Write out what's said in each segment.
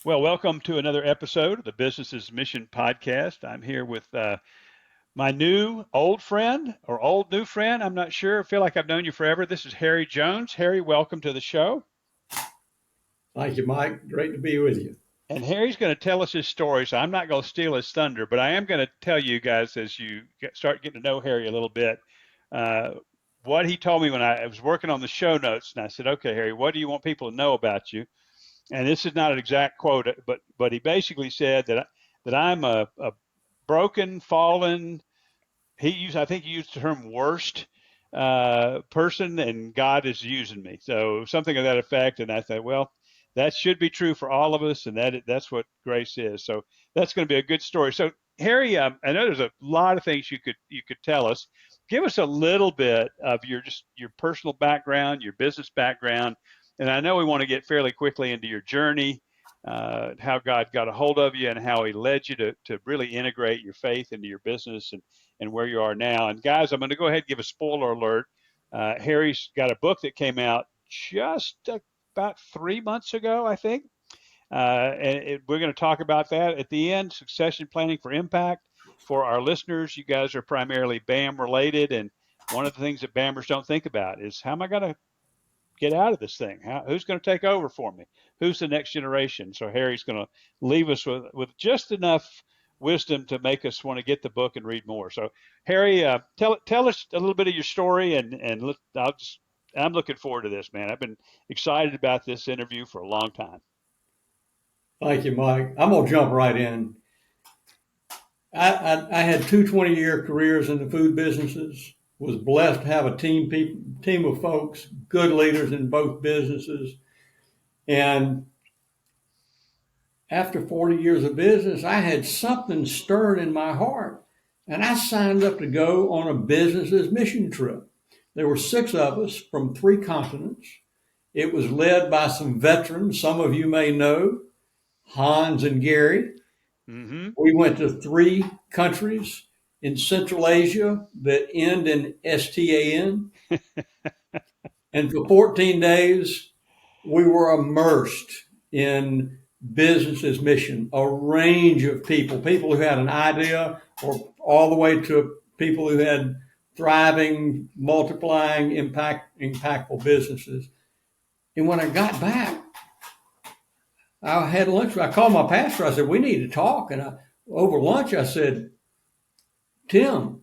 Well, welcome to another episode of the Business's Mission Podcast. I'm here with my new old friend or old new friend. I'm not sure. I feel like I've known you forever. This is Harry Jones. Harry, welcome to the show. Thank you, Mike. Great to be with you. And Harry's going to tell us his story, so I'm not going to steal his thunder, but I am going to tell you guys as you start getting to know Harry a little bit, uh, what he told me when I was working on the show notes. And I said, okay, Harry, what do you want people to know about you? And this is not an exact quote, but he basically said that I'm a broken, fallen. I think he used the term worst person, and God is using me. So something of that effect. And I thought, well, that should be true for all of us, and that's what grace is. So that's going to be a good story. So Harry, I know there's a lot of things you could tell us. Give us a little bit of your personal background, your business background, and I know we want to get fairly quickly into your journey, how God got a hold of you, and how He led you to really integrate your faith into your business and where you are now. And guys, I'm going to go ahead and give a spoiler alert. Harry's got a book that came out just about 3 months ago, I think. We're going to talk about that at the end. Succession planning for impact. For our listeners, you guys are primarily BAM related, and one of the things that BAMers don't think about is how am I going to get out of this thing? Who's going to take over for me? Who's the next generation? So Harry's going to leave us with just enough wisdom to make us want to get the book and read more. So Harry, tell us a little bit of your story, and I'm looking forward to this, man. I've been excited about this interview for a long time. Thank you, Mike. I'm going to jump right in. I had two 20-year careers in the food businesses, was blessed to have a team of folks, good leaders in both businesses. And after 40 years of business, I had something stirred in my heart. And I signed up to go on a business's mission trip. There were six of us from three continents. It was led by some veterans, some of you may know, Hans and Gary. Mm-hmm. We went to three countries in Central Asia that end in STAN. And for 14 days, we were immersed in business's mission, a range of people who had an idea, or all the way to people who had thriving, multiplying, impactful businesses. And when I got back, I had lunch. I called my pastor. I said, we need to talk. And over lunch, I said, Tim,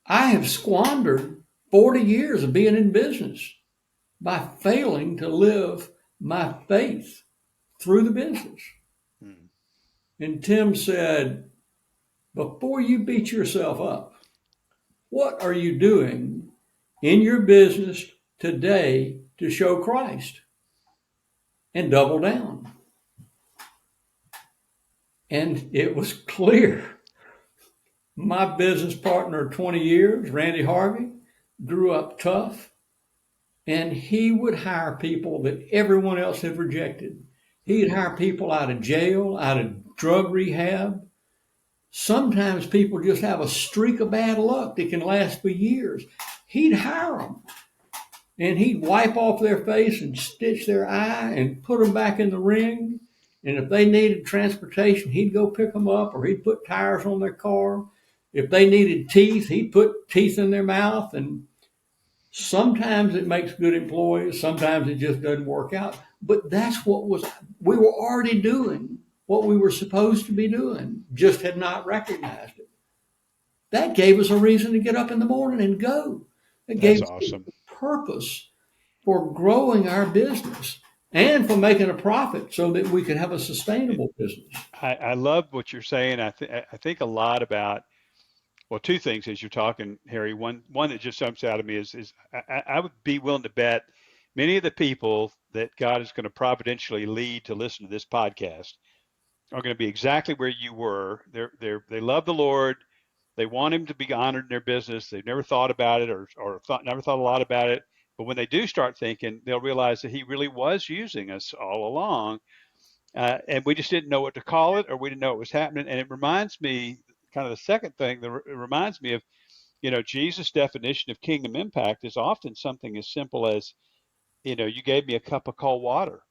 I have squandered 40 years of being in business by failing to live my faith through the business. Mm. And Tim said, before you beat yourself up, what are you doing in your business today to show Christ? And double down. And it was clear. My business partner of 20 years, Randy Harvey, grew up tough, and he would hire people that everyone else had rejected. He'd hire people out of jail, out of drug rehab. Sometimes people just have a streak of bad luck that can last for years. He'd hire them, and he'd wipe off their face and stitch their eye and put them back in the ring. And if they needed transportation, he'd go pick them up, or he'd put tires on their car. If they needed teeth, he'd put teeth in their mouth. And sometimes it makes good employees. Sometimes it just doesn't work out. But that's we were already doing what we were supposed to be doing, just had not recognized it. That gave us a reason to get up in the morning and go. It That's gave us awesome. purpose for growing our business and for making a profit so that we could have a sustainable business. I love what you're saying. I think a lot about, well, two things as you're talking, Harry. One that just jumps out of me is I would be willing to bet many of the people that God is going to providentially lead to listen to this podcast are going to be exactly where you were. They love the Lord. They want Him to be honored in their business. They've never thought about it, never thought a lot about it. But when they do start thinking, they'll realize that He really was using us all along, and we just didn't know what to call it, or we didn't know it was happening. And it reminds me, kind of the second thing, it reminds me of, Jesus' definition of kingdom impact is often something as simple as, you gave me a cup of cold water,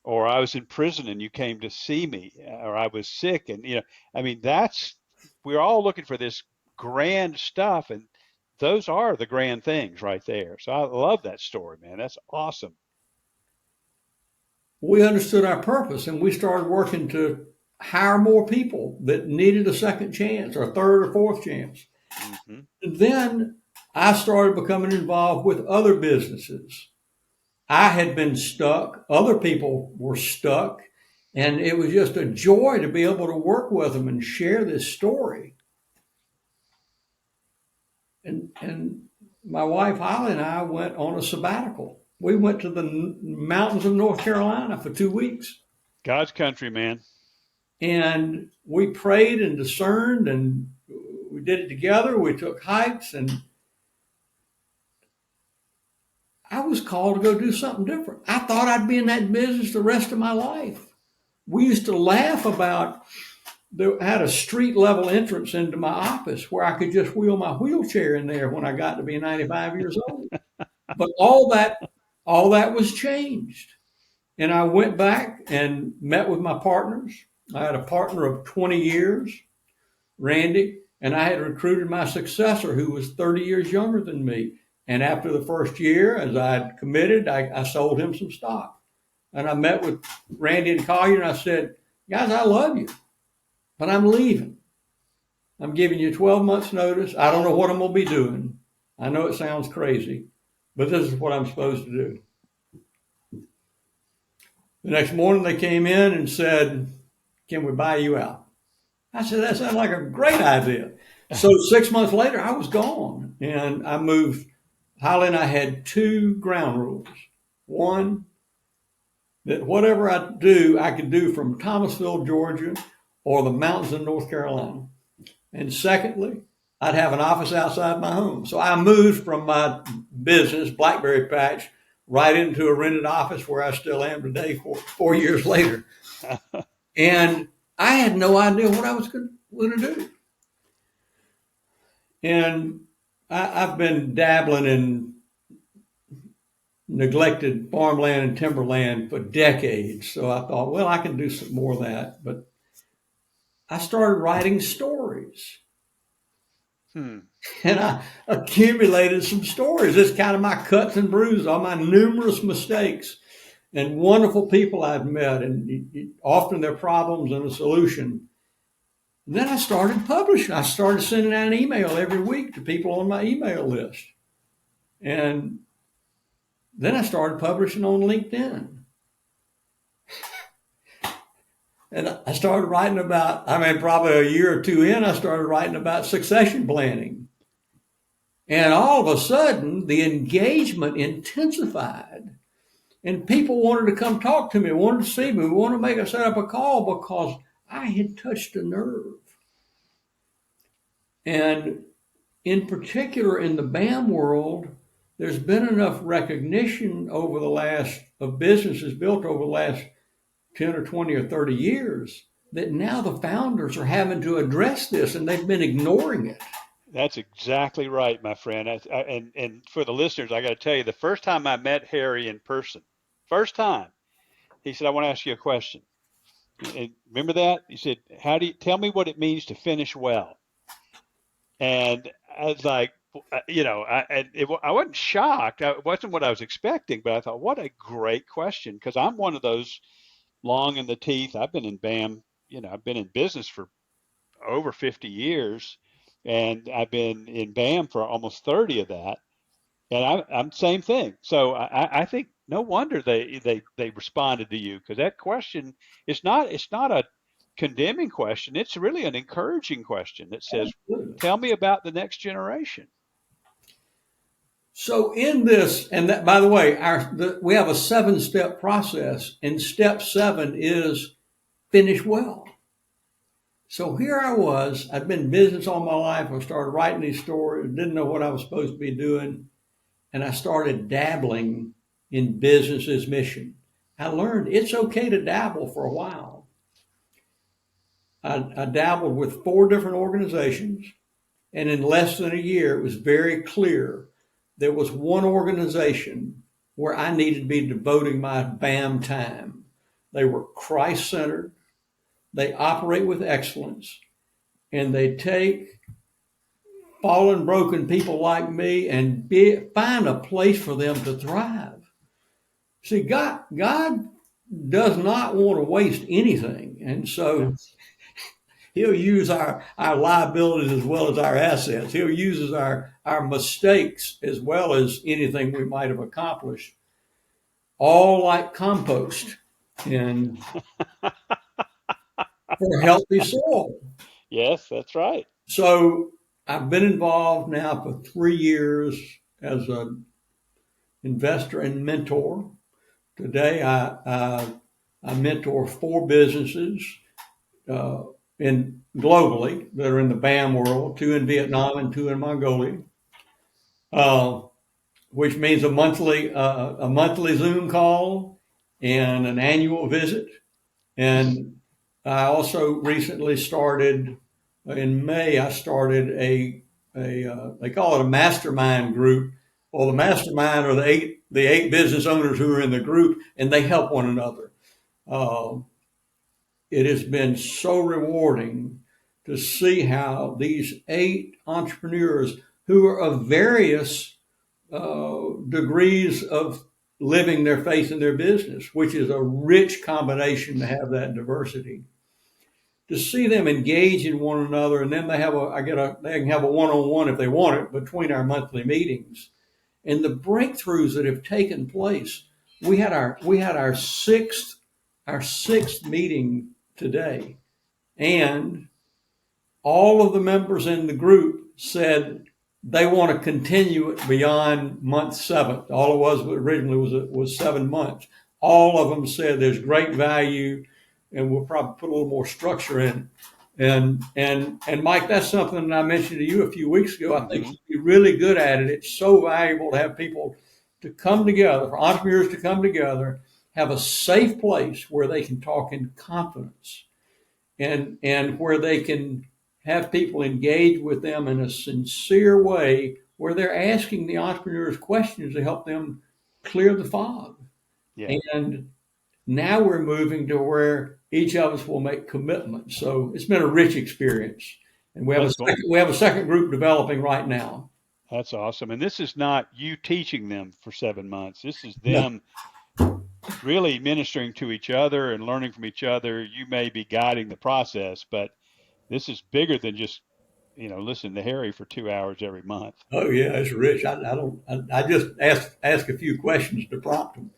or I was in prison and you came to see me, or I was sick. And, I mean, we're all looking for this grand stuff. And those are the grand things right there. So I love that story, man. That's awesome. We understood our purpose and we started working to hire more people that needed a second chance or a third or fourth chance. Hmm. And then I started becoming involved with other businesses. I had been stuck. Other people were stuck. And it was just a joy to be able to work with them and share this story. And my wife Holly and I went on a sabbatical. We went to the mountains of North Carolina for 2 weeks. God's country, man. And we prayed and discerned and we did it together. We took hikes and I was called to go do something different. I thought I'd be in that business the rest of my life. We used to laugh about had a street level entrance into my office where I could just wheel my wheelchair in there when I got to be 95 years old. But all that was changed. And I went back and met with my partners. I had a partner of 20 years, Randy, and I had recruited my successor who was 30 years younger than me. And after the first year, as I had committed, I sold him some stock. And I met with Randy and Collier and I said, guys, I love you, but I'm leaving. I'm giving you 12 months notice. I don't know what I'm going to be doing. I know it sounds crazy, but this is what I'm supposed to do. The next morning they came in and said, can we buy you out? I said, that sounds like a great idea. So 6 months later, I was gone and I moved. Holly and I had 2 ground rules. One, that whatever I do, I could do from Thomasville, Georgia, or the mountains of North Carolina. And secondly, I'd have an office outside my home. So I moved from my business, Blackberry Patch, right into a rented office where I still am today, 4 years later. And I had no idea what I was going to do. And I've been dabbling in neglected farmland and timberland for decades. So I thought, well, I can do some more of that. But I started writing stories. And I accumulated some stories. It's kind of my cuts and bruises, all my numerous mistakes and wonderful people I've met, and often their problems and a solution. And then I started publishing. I started sending out an email every week to people on my email list. And then I started publishing on LinkedIn. And I started writing about, probably a year or two in, I started writing about succession planning. And all of a sudden, the engagement intensified. And people wanted to come talk to me, wanted to see me, wanted to set up a call because I had touched a nerve. And in particular, in the BAM world, there's been enough recognition of businesses built over the last 10 or 20 or 30 years that now the founders are having to address this and they've been ignoring it. That's exactly right, my friend. And for the listeners, I got to tell you, the first time I met Harry in person, first time, he said, I want to ask you a question. And remember that? He said, tell me what it means to finish well? And I was like, I wasn't shocked. It wasn't what I was expecting, but I thought, what a great question. Because I'm one of those long in the teeth. I've been in BAM, I've been in business for over 50 years. And I've been in BAM for almost 30 of that. And I'm same thing. So I think no wonder they responded to you, because that question it's not a condemning question. It's really an encouraging question that says, tell me about the next generation. So in this, and that, by the way, we have a 7-step process, and step 7 is finish well. So here I was, I'd been in business all my life. I started writing these stories, didn't know what I was supposed to be doing. And I started dabbling in business's mission. I learned it's okay to dabble for a while. I dabbled with 4 different organizations. And in less than a year, it was very clear there was one organization where I needed to be devoting my BAM time. They were Christ-centered. They operate with excellence, and they take fallen, broken people like me and find a place for them to thrive. See, God does not want to waste anything, and so He'll use our liabilities as well as our assets. He'll use our mistakes as well as anything we might have accomplished, all like compost and for healthy soil. Yes, that's right. So I've been involved now for 3 years as an investor and mentor. Today, I mentor 4 businesses globally that are in the BAM world, 2 in Vietnam and 2 in Mongolia, which means a monthly Zoom call and an annual visit. And I also recently started in May. I started a they call it a mastermind group. Well, the mastermind are the eight business owners who are in the group, and they help one another. It has been so rewarding to see how these 8 entrepreneurs who are of various degrees of living their faith in their business, which is a rich combination to have that diversity. To see them engage in one another, and then they can have a one-on-one if they want it between our monthly meetings, and the breakthroughs that have taken place. We had our sixth meeting today, and all of the members in the group said they want to continue it beyond month 7. All it was originally was 7 months. All of them said there's great value, and we'll probably put a little more structure in it. And Mike, that's something that I mentioned to you a few weeks ago. I think you'd be really good at it. It's so valuable to have people to come together, for entrepreneurs to come together, have a safe place where they can talk in confidence, and where they can have people engage with them in a sincere way, where they're asking the entrepreneurs questions to help them clear the fog. Yeah. And now we're moving to where each of us will make commitments. So it's been a rich experience, and we have a second group developing right now. That's awesome. And this is not you teaching them for 7 months. This is them really ministering to each other and learning from each other. You may be guiding the process, but this is bigger than just, listen to Harry for 2 hours every month. Oh yeah, it's rich. I just ask a few questions to prompt them.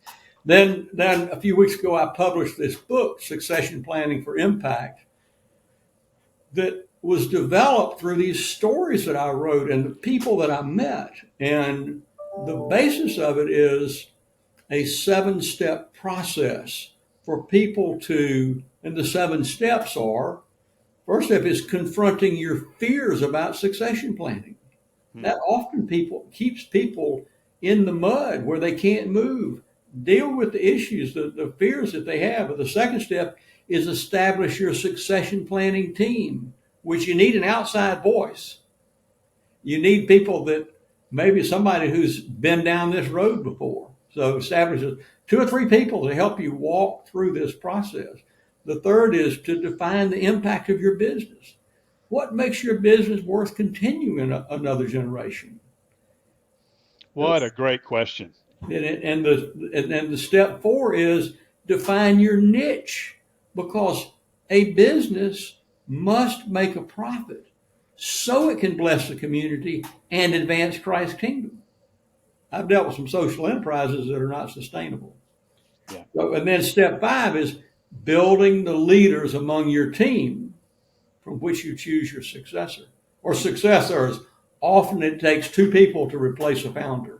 Then a few weeks ago, I published this book, Succession Planning for Impact, that was developed through these stories that I wrote and the people that I met. And the basis of it is a 7-step process for people to, and the 7 steps are, first step is confronting your fears about succession planning. That often keeps people in the mud where they can't move. Deal with the issues, the fears that they have. But the second step is establish your succession planning team, which you need an outside voice. You need people that maybe somebody who's been down this road before. So establish 2 or 3 people to help you walk through this process. The third is to define the impact of your business. What makes your business worth continuing another generation? What a great question. And the step 4 is define your niche, because a business must make a profit so it can bless the community and advance Christ's kingdom. I've dealt with some social enterprises that are not sustainable. Yeah. So, and then step 5 is building the leaders among your team from which you choose your successor or successors. Often it takes 2 people to replace a founder.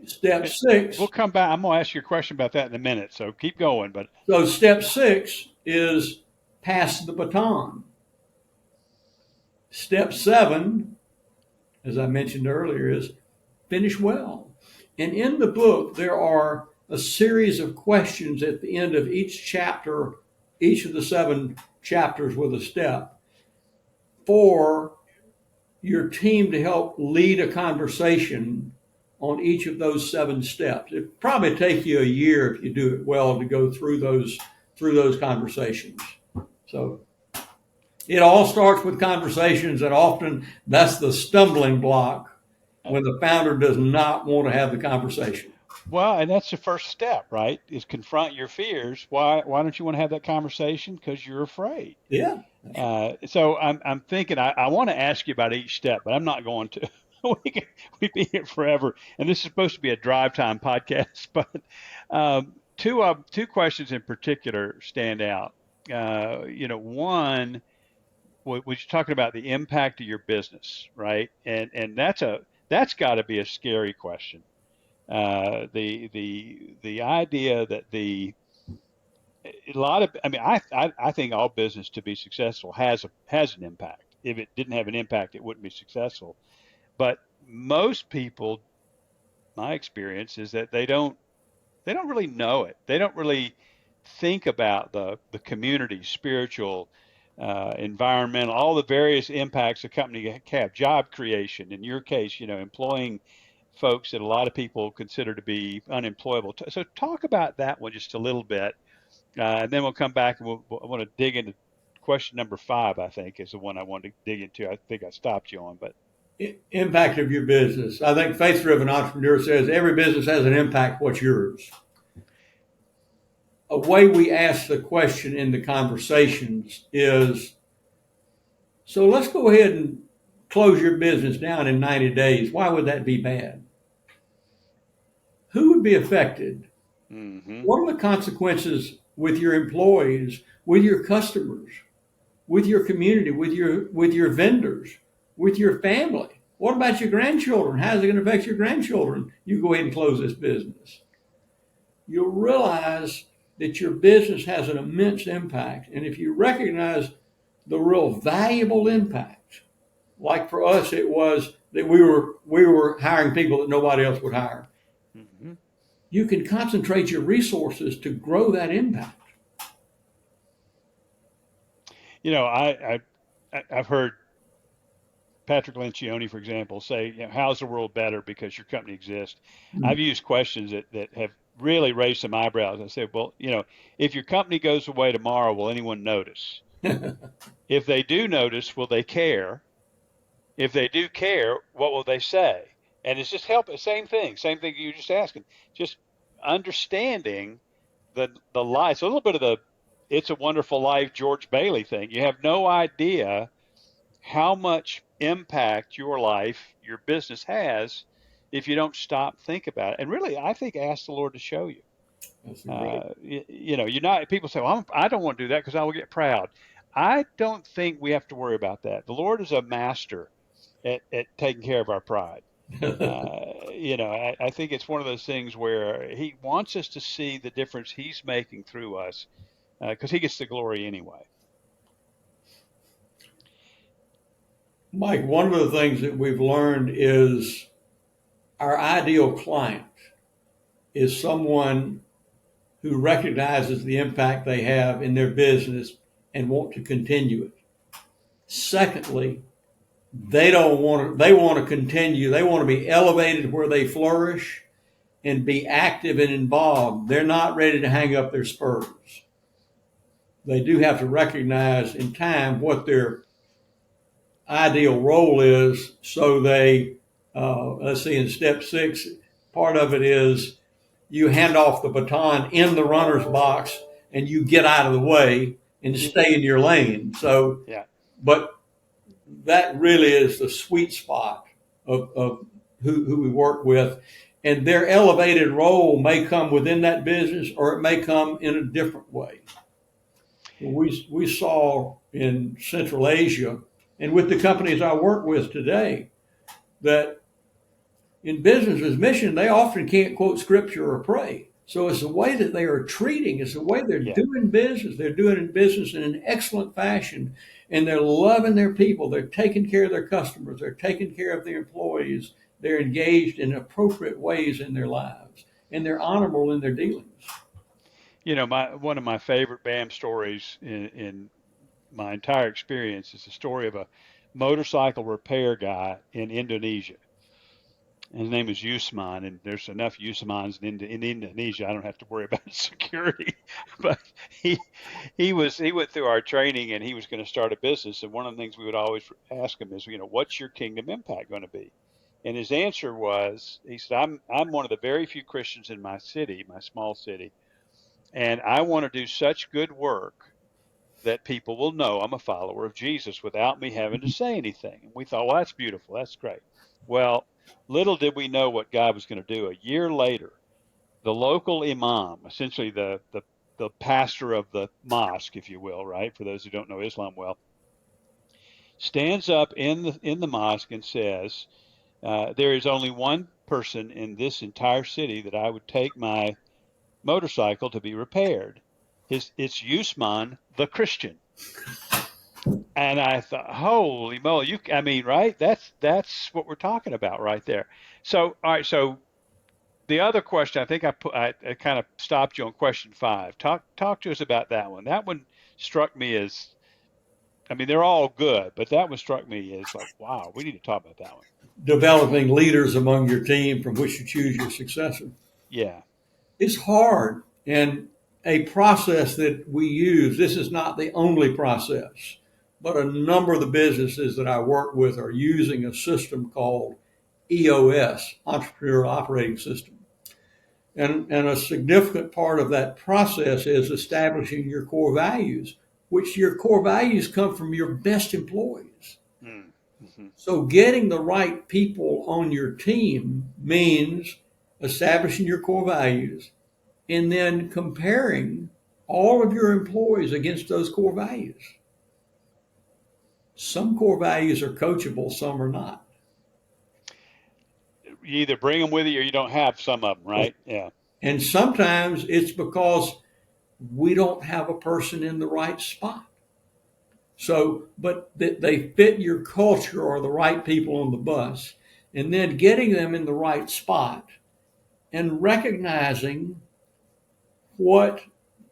Step 6. We'll come back. I'm going to ask you a question about that in a minute, so keep going. So step 6 is pass the baton. Step 7, as I mentioned earlier, is finish well. And in the book, there are a series of questions at the end of each chapter, each of the 7 chapters with a step, for your team to help lead a conversation on each of those 7 steps. It probably take you a year if you do it well to go through those conversations. So it all starts with conversations, and often that's the stumbling block when the founder does not want to have the conversation. Well, and that's the first step, right? Is confront your fears. Why don't you want to have that conversation? Because you're afraid. Yeah. So I'm thinking I want to ask you about each step, but I'm not going to. We'd be here forever, and this is supposed to be a drive time podcast. But two questions in particular stand out. One was you talking about the impact of your business, right? And that's got to be a scary question. The idea that a lot of I mean I think all business to be successful has an impact. If it didn't have an impact, it wouldn't be successful. But most people, my experience is that they don't really know it. They don't really think about the community, spiritual, environmental, all the various impacts a company can have, job creation. In your case, employing folks that a lot of people consider to be unemployable. So talk about that one just a little bit, and then we'll come back and I want to dig into question number 5. I think is the one I wanted to dig into. I think I stopped you on, but Impact of your business. I think Faith Driven Entrepreneur says every business has an impact. What's yours? A way we ask the question in the conversations is, so let's go ahead and close your business down in 90 days. Why would that be bad? Who would be affected? hmm What are the consequences with your employees, with your customers, with your community, with your vendors, with your family? What about your grandchildren? How's it going to affect your grandchildren? You go ahead and close this business. You'll realize that your business has an immense impact. And if you recognize the real valuable impact, like for us, it was that we were hiring people that nobody else would hire. hmm You can concentrate your resources to grow that impact. I've heard Patrick Lencioni, for example, say, how's the world better because your company exists? I've used questions that have really raised some eyebrows. I said, well, if your company goes away tomorrow, will anyone notice? If they do notice, will they care? If they do care, what will they say? And it's just same thing you were just asking, just understanding the life. So a little bit of the It's a Wonderful Life George Bailey thing. You have no idea how much impact your life, your business has if you don't stop, think about it. And really, I think ask the Lord to show you. That's great. You're not, people say, well, I don't want to do that because I will get proud. I don't think we have to worry about that. The Lord is a master at taking care of our pride. I think it's one of those things where he wants us to see the difference he's making through us because he gets the glory anyway. Mike, one of the things that we've learned is our ideal client is someone who recognizes the impact they have in their business and want to continue it. Secondly, they want to continue. They want to be elevated where they flourish and be active and involved. They're not ready to hang up their spurs. They do have to recognize in time what their ideal role is. So they, let's see, in step 6, part of it is you hand off the baton in the runner's box and you get out of the way and stay in your lane. So, Yeah. but that really is the sweet spot of who we work with. And their elevated role may come within that business or it may come in a different way. We saw in Central Asia and with the companies I work with today that in business as mission, they often can't quote scripture or pray. So it's the way that they are treating, it's the way they're Yeah. doing business. They're doing business in an excellent fashion and they're loving their people. They're taking care of their customers. They're taking care of their employees. They're engaged in appropriate ways in their lives and they're honorable in their dealings. One of my favorite BAM stories in my entire experience is the story of a motorcycle repair guy in Indonesia. His name is Usman, and there's enough Usmans in Indonesia. I don't have to worry about security. But he he went through our training, and he was going to start a business. And one of the things we would always ask him is, what's your kingdom impact going to be? And his answer was, he said, I'm one of the very few Christians in my city, my small city, and I want to do such good work that people will know I'm a follower of Jesus without me having to say anything. And we thought, well, that's beautiful. That's great. Well, little did we know what God was going to do. A year later, the local imam, essentially the pastor of the mosque, if you will, right? For those who don't know Islam well, stands up in the mosque and says, there is only one person in this entire city that I would take my motorcycle to be repaired. It's Usman, the Christian. And I thought, holy moly, I mean, right? That's what we're talking about right there. So, all right. So the other question, I think I kind of stopped you on question 5. Talk to us about that one. That one struck me as, I mean, they're all good, but that one struck me as like, wow, we need to talk about that one. Developing leaders among your team from which to choose your successor. Yeah. It's hard, and a process that we use, this is not the only process, but a number of the businesses that I work with are using a system called EOS, Entrepreneurial Operating System. And a significant part of that process is establishing your core values, which your core values come from your best employees. Mm-hmm. So getting the right people on your team means establishing your core values and then comparing all of your employees against those core values. Some core values are coachable, some are not. You either bring them with you or you don't have some of them, right? Yeah. And sometimes it's because we don't have a person in the right spot. So, but they fit your culture or the right people on the bus, and then getting them in the right spot and recognizing what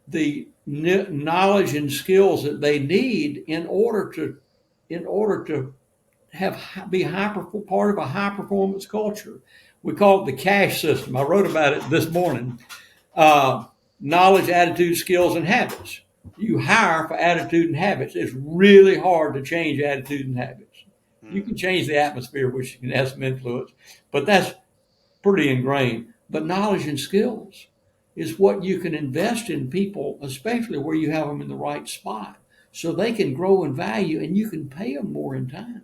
the knowledge and skills that they need in order to be part of a high performance culture. We call it the cash system. I wrote about it this morning. Knowledge, attitude, skills, and habits. You hire for attitude and habits. It's really hard to change attitude and habits. You can change the atmosphere, which can have some influence, but that's pretty ingrained. But knowledge and skills is what you can invest in people, especially where you have them in the right spot, so they can grow in value and you can pay them more in time.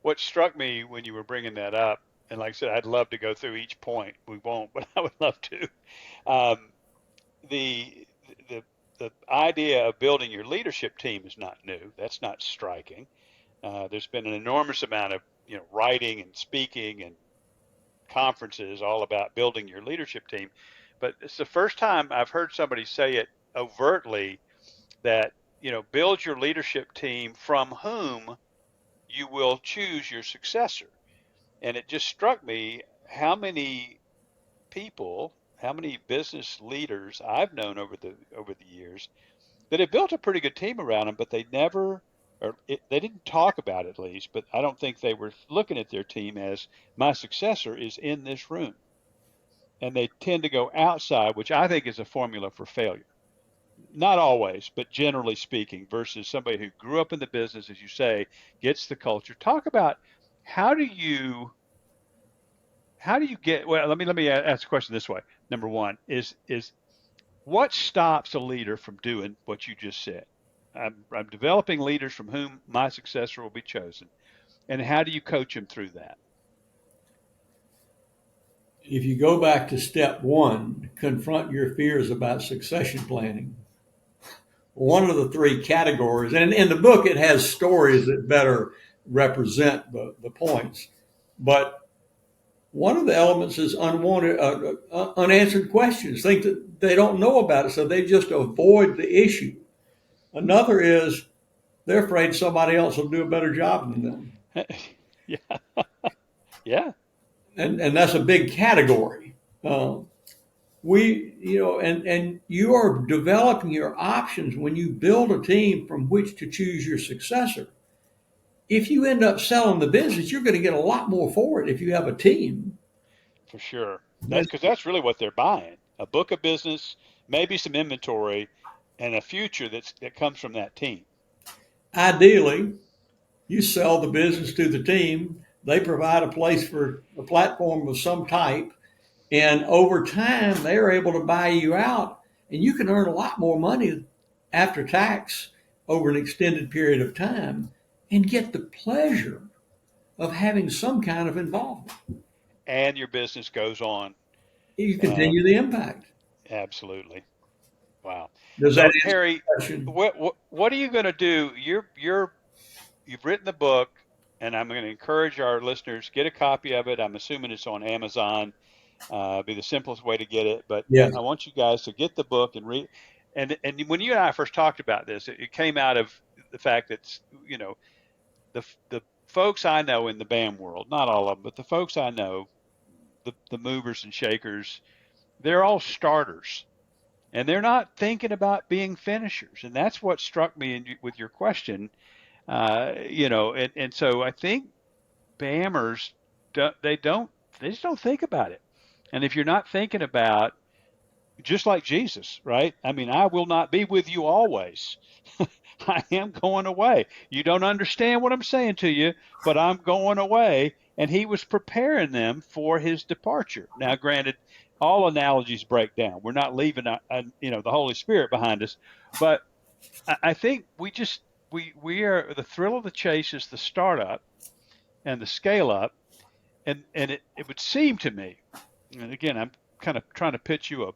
What struck me when you were bringing that up, and like I said, I'd love to go through each point. We won't, but I would love to. Um, the the the idea of building your leadership team is not new. That's not striking. There's been an enormous amount of writing and speaking and conferences all about building your leadership team, but it's the first time I've heard somebody say it overtly that build your leadership team from whom you will choose your successor. And it just struck me how many people, how many business leaders I've known over the years that have built a pretty good team around them, but they never, they didn't talk about it at least, but I don't think they were looking at their team as my successor is in this room. And they tend to go outside, which I think is a formula for failure. Not always, but generally speaking, versus somebody who grew up in the business, as you say, gets the culture. Talk about how do you get, well, let me ask the question this way. Number one is what stops a leader from doing what you just said? I'm developing leaders from whom my successor will be chosen. And how do you coach them through that? If you go back to step one, confront your fears about succession planning. One of the 3 categories, and in the book it has stories that better represent the points, but one of the elements is unwanted, unanswered questions, things that they don't know about it, so they just avoid the issue. Another is they're afraid somebody else will do a better job than them. Yeah. Yeah. And that's a big category. And you are developing your options when you build a team from which to choose your successor. if you end up selling the business, you're going to get a lot more for it if you have a team. For sure. That's That's because that's really what they're buying. A book of business, maybe some inventory, and a future that comes from that team. ideally, you sell the business to the team. They provide a place for a platform of some type. And over time, they're able to buy you out, and you can earn a lot more money after tax over an extended period of time and get the pleasure of having some kind of involvement. And your business goes on. You Uh, continue the impact. absolutely. Wow. Does that So answer Harry, the question? what are you going to do? You've written the book, and I'm going to encourage our listeners get a copy of it. I'm assuming it's on Amazon. Be the simplest way to get it. But Yes. I want you guys to get the book and read. And when you and I first talked about this, it came out of the fact that you know the folks I know in the BAM world, not all of them, but the folks I know, the movers and shakers, they're all starters, and they're not thinking about being finishers. And that's what struck me with your question. And so I think BAMers, they don't, they just don't think about it. And if you're not thinking about, just like Jesus, right? I mean, I will not be with you always. I am going away. You don't understand what I'm saying to you, but I'm going away. And he was preparing them for his departure. Now, granted, all analogies break down. We're not leaving, the Holy Spirit behind us, but I think we are the thrill of the chase is the startup and the scale up, and it would seem to me, and again, I'm kind of trying to pitch you a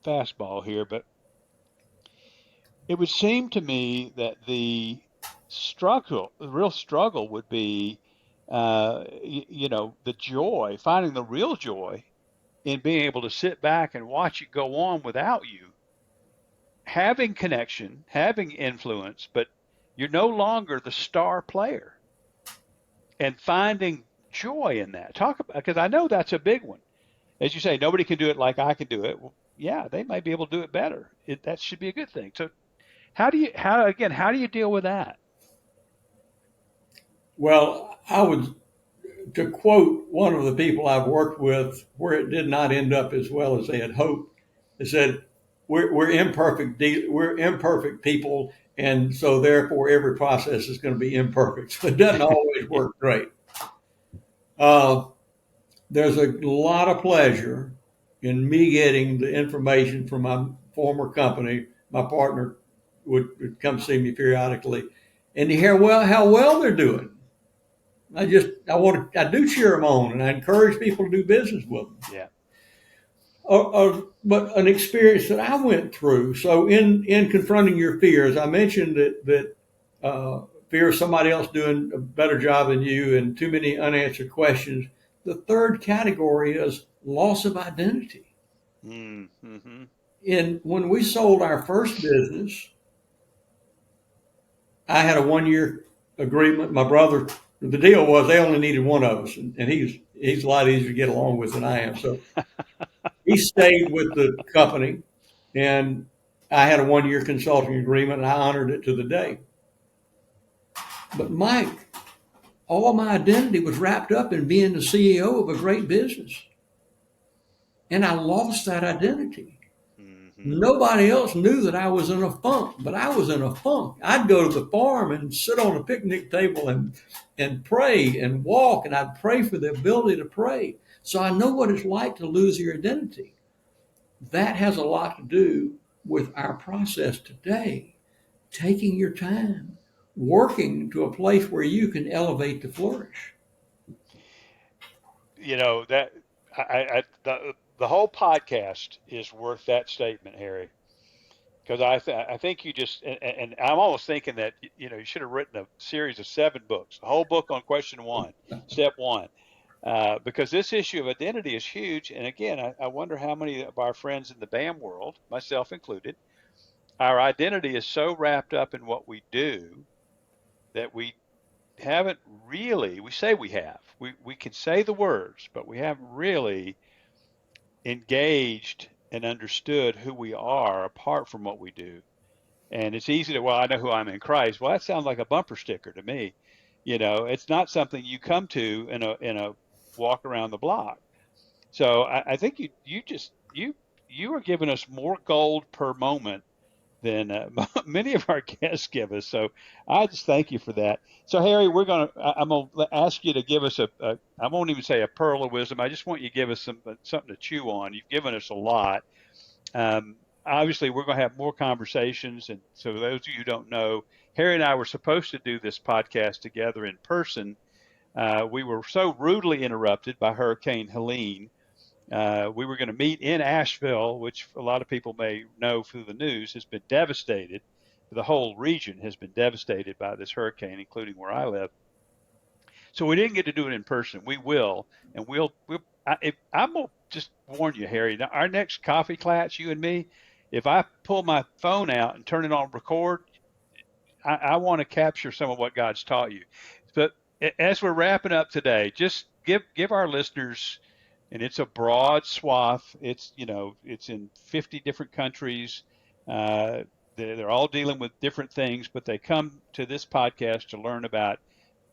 fastball here, but it would seem to me that the real struggle would be, the joy, finding the real joy in being able to sit back and watch it go on without you, having connection, having influence, but you're no longer the star player, and finding joy in that. Talk about, because I know that's a big one. As you say, nobody can do it like I can do it. Well, yeah, they may be able to do it better. That should be a good thing. So how do you deal with that? Well, I would, to quote one of the people I've worked with, where it did not end up as well as they had hoped, they said, we're imperfect, we're imperfect people, and so therefore every process is going to be imperfect. So it doesn't always work great. Uh, there's a lot of pleasure in me getting the information from my former company. My partner would come see me periodically, and to hear how well they're doing. I do cheer them on, and I encourage people to do business with them. Yeah. But an experience that I went through. So in confronting your fears, I mentioned that fear of somebody else doing a better job than you, and too many unanswered questions. The third category is loss of identity. Mm-hmm. And when we sold our first business, I had a 1 year agreement. My brother, the deal was they only needed one of us, and he's a lot easier to get along with than I am. So he stayed with the company, and I had a 1 year consulting agreement, and I honored it to the day. But Mike, all my identity was wrapped up in being the CEO of a great business, and I lost that identity. Mm-hmm. Nobody else knew that I was in a funk, but I was in a funk. I'd go to the farm and sit on a picnic table and pray and walk, and I'd pray for the ability to pray. So I know what it's like to lose your identity. That has a lot to do with our process today, taking your time, working to a place where you can elevate to flourish. That the whole podcast is worth that statement, Harry. Because I think you just and I'm almost thinking that you should have written a series of 7 books, a whole book on question one, step one, because this issue of identity is huge. And again, I wonder how many of our friends in the BAM world, myself included, our identity is so wrapped up in what we do that we haven't really. We say we have. We can say the words, but we haven't really engaged and understood who we are apart from what we do. And it's easy to, well, I know who I'm in Christ. Well, that sounds like a bumper sticker to me. It's not something you come to in a walk around the block. So I think you are giving us more gold per moment than many of our guests give us. So I just thank you for that. So Harry, I'm gonna ask you to give us I won't even say a pearl of wisdom. I just want you to give us something to chew on. You've given us a lot. Obviously, we're going to have more conversations. And so, those of you who don't know, Harry and I were supposed to do this podcast together in person. We were so rudely interrupted by Hurricane Helene. We were going to meet in Asheville, which a lot of people may know through the news has been devastated. The whole region has been devastated by this hurricane, including where I live. So we didn't get to do it in person. We will, and I'm gonna just warn you, Harry. Now, our next coffee class, you and me, if I pull my phone out and turn it on record, I want to capture some of what God's taught you. But as we're wrapping up today, just give our listeners, and it's a broad swath. It's in 50 different countries. Uh, they're all dealing with different things, but they come to this podcast to learn about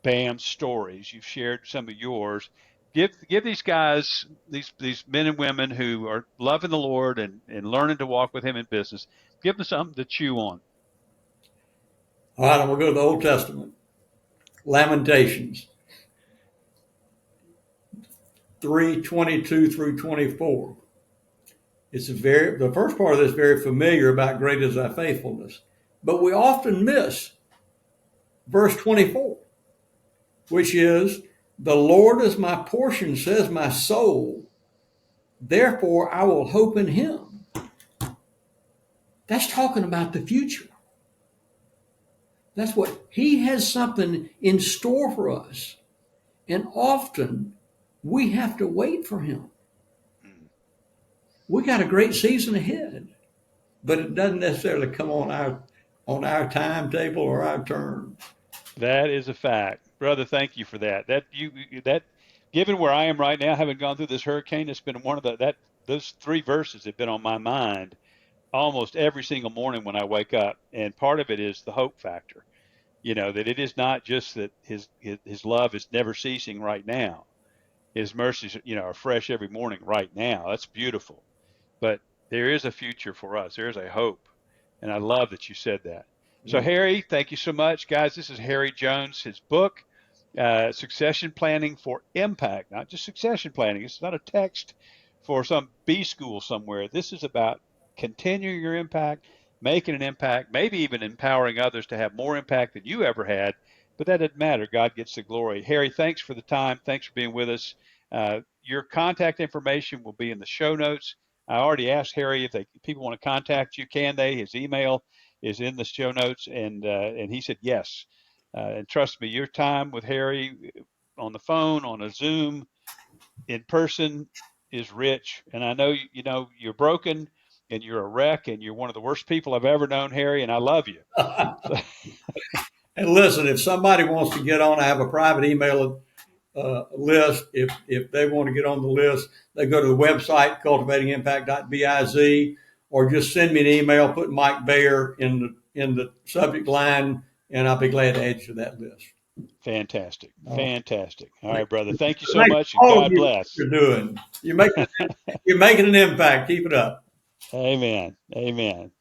BAM stories. You've shared some of yours. Give these guys, these men and women who are loving the Lord and learning to walk with Him in business, give them something to chew on. All right, I'm going to go to the Old Testament. Lamentations 3:22 through 24. The first part of this is very familiar about great is thy faithfulness. But we often miss verse 24, which is, the Lord is my portion, says my soul. Therefore, I will hope in him. That's talking about the future. That's what he has something in store for us. And often we have to wait for him. We got a great season ahead, but it doesn't necessarily come on our timetable or our terms. That is a fact, brother. Thank you for that. Given where I am right now, having gone through this hurricane, it's been one of those three verses have been on my mind almost every single morning when I wake up. And part of it is the hope factor. That it is not just that his love is never ceasing right now. His mercies, are fresh every morning right now. That's beautiful. But there is a future for us. There is a hope. And I love that you said that. So, Harry, thank you so much. Guys, this is Harry Jones. His book, Succession Planning for Impact, not just succession planning. It's not a text for some B school somewhere. This is about continuing your impact, making an impact, maybe even empowering others to have more impact than you ever had. But that doesn't matter. God gets the glory. Harry, thanks for the time. Thanks for being with us. Your contact information will be in the show notes. I already asked Harry if people want to contact you, can they? His email is in the show notes, and he said yes. And trust me, your time with Harry on the phone, on a Zoom, in person is rich. And I know you're broken and you're a wreck and you're one of the worst people I've ever known, Harry, and I love you. And listen, if somebody wants to get on, I have a private email list. If they want to get on the list, they go to the website, cultivatingimpact.biz, or just send me an email, put Mike Bayer in the subject line, and I'll be glad to add you to that list. Fantastic. Fantastic. All right, brother. Thank you so much, and God bless. You're doing. You're making an impact. Keep it up. Amen. Amen.